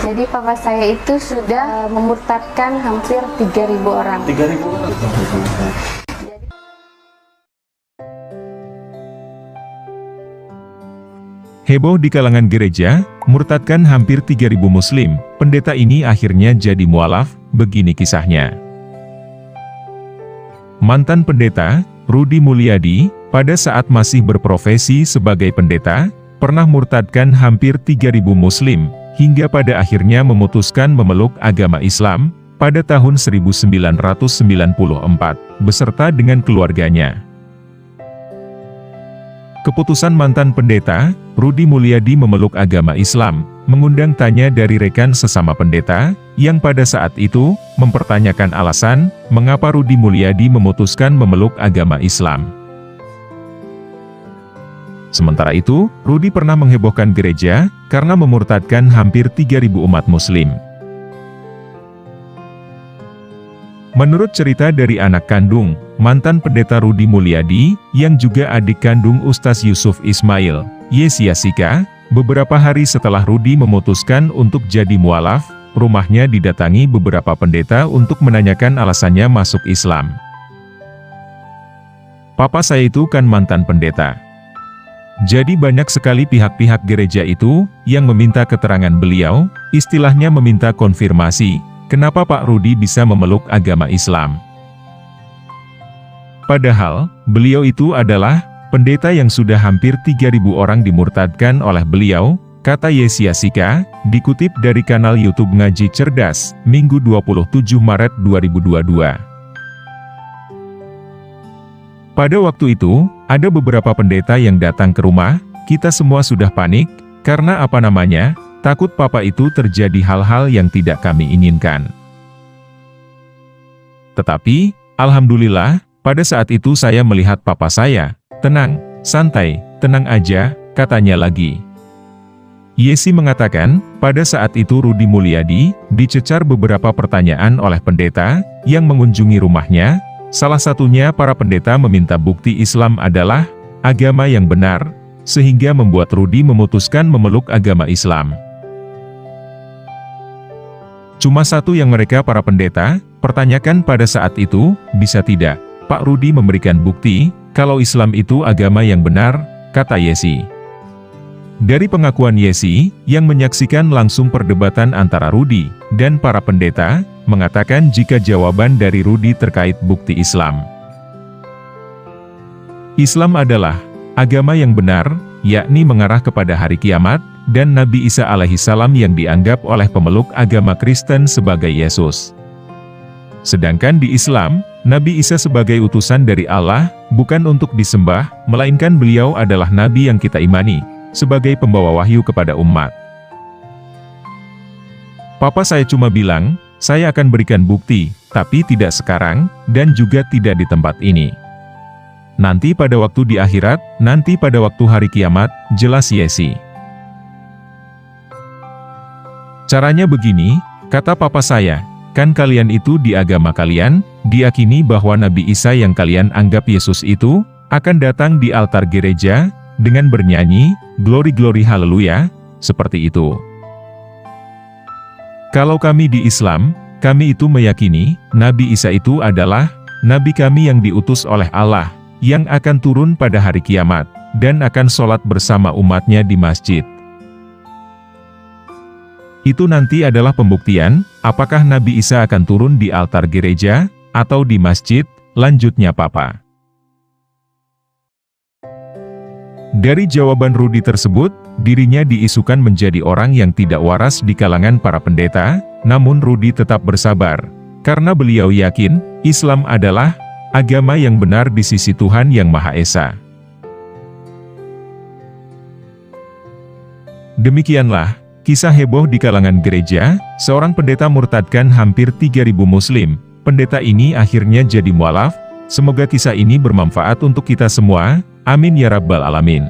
Jadi papa saya itu sudah memurtadkan hampir 3.000 orang. 3.000 orang? Heboh di kalangan gereja, murtadkan hampir 3.000 muslim. Pendeta ini akhirnya jadi mualaf, begini kisahnya. Mantan pendeta, Rudi Mulyadi, pada saat masih berprofesi sebagai pendeta, pernah murtadkan hampir 3.000 muslim, hingga pada akhirnya memutuskan memeluk agama Islam, pada tahun 1994, beserta dengan keluarganya. Keputusan mantan pendeta, Rudi Mulyadi memeluk agama Islam, mengundang tanya dari rekan sesama pendeta, yang pada saat itu, mempertanyakan alasan, mengapa Rudi Mulyadi memutuskan memeluk agama Islam. Sementara itu, Rudi pernah menghebohkan gereja, karena memurtadkan hampir 3.000 umat muslim. Menurut cerita dari anak kandung, mantan pendeta Rudi Mulyadi, yang juga adik kandung Ustaz Yusuf Ismail, Yesiasika, beberapa hari setelah Rudi memutuskan untuk jadi mualaf, rumahnya didatangi beberapa pendeta untuk menanyakan alasannya masuk Islam. Papa saya itu kan mantan pendeta. Jadi banyak sekali pihak-pihak gereja itu, yang meminta keterangan beliau, istilahnya meminta konfirmasi, kenapa Pak Rudi bisa memeluk agama Islam. Padahal, beliau itu adalah pendeta yang sudah hampir 3.000 orang dimurtadkan oleh beliau, kata Yesiasika, dikutip dari kanal YouTube Ngaji Cerdas, Minggu 27 Maret 2022. Pada waktu itu, ada beberapa pendeta yang datang ke rumah, kita semua sudah panik, karena takut papa itu terjadi hal-hal yang tidak kami inginkan. Tetapi, alhamdulillah, pada saat itu saya melihat papa saya, tenang, santai, tenang aja, katanya lagi. Yesi mengatakan, pada saat itu Rudi Mulyadi, dicecar beberapa pertanyaan oleh pendeta, yang mengunjungi rumahnya, salah satunya para pendeta meminta bukti Islam adalah agama yang benar, sehingga membuat Rudi memutuskan memeluk agama Islam. Cuma satu yang mereka para pendeta pertanyakan pada saat itu, bisa tidak Pak Rudi memberikan bukti kalau Islam itu agama yang benar, kata Yesi. Dari pengakuan Yesi, yang menyaksikan langsung perdebatan antara Rudi dan para pendeta, mengatakan jika jawaban dari Rudi terkait bukti Islam. Islam adalah agama yang benar, yakni mengarah kepada hari kiamat, dan Nabi Isa alaihissalam yang dianggap oleh pemeluk agama Kristen sebagai Yesus. Sedangkan di Islam, Nabi Isa sebagai utusan dari Allah, bukan untuk disembah, melainkan beliau adalah Nabi yang kita imani, sebagai pembawa wahyu kepada umat. Papa saya cuma bilang, saya akan berikan bukti, tapi tidak sekarang, dan juga tidak di tempat ini. Nanti pada waktu di akhirat, nanti pada waktu hari kiamat, jelas Yesi. Caranya begini, kata papa saya, kan kalian itu di agama kalian, diyakini bahwa Nabi Isa yang kalian anggap Yesus itu, akan datang di altar gereja, dengan bernyanyi, glory-glory haleluya, seperti itu. Kalau kami di Islam, kami itu meyakini, Nabi Isa itu adalah, Nabi kami yang diutus oleh Allah, yang akan turun pada hari kiamat, dan akan sholat bersama umatnya di masjid. Itu nanti adalah pembuktian, apakah Nabi Isa akan turun di altar gereja, atau di masjid, lanjutnya Papa. Dari jawaban Rudi tersebut, dirinya diisukan menjadi orang yang tidak waras di kalangan para pendeta, namun Rudi tetap bersabar, karena beliau yakin, Islam adalah agama yang benar di sisi Tuhan Yang Maha Esa. Demikianlah, kisah heboh di kalangan gereja, seorang pendeta murtadkan hampir 3.000 muslim, pendeta ini akhirnya jadi mualaf, semoga kisah ini bermanfaat untuk kita semua, amin ya rabbal alamin.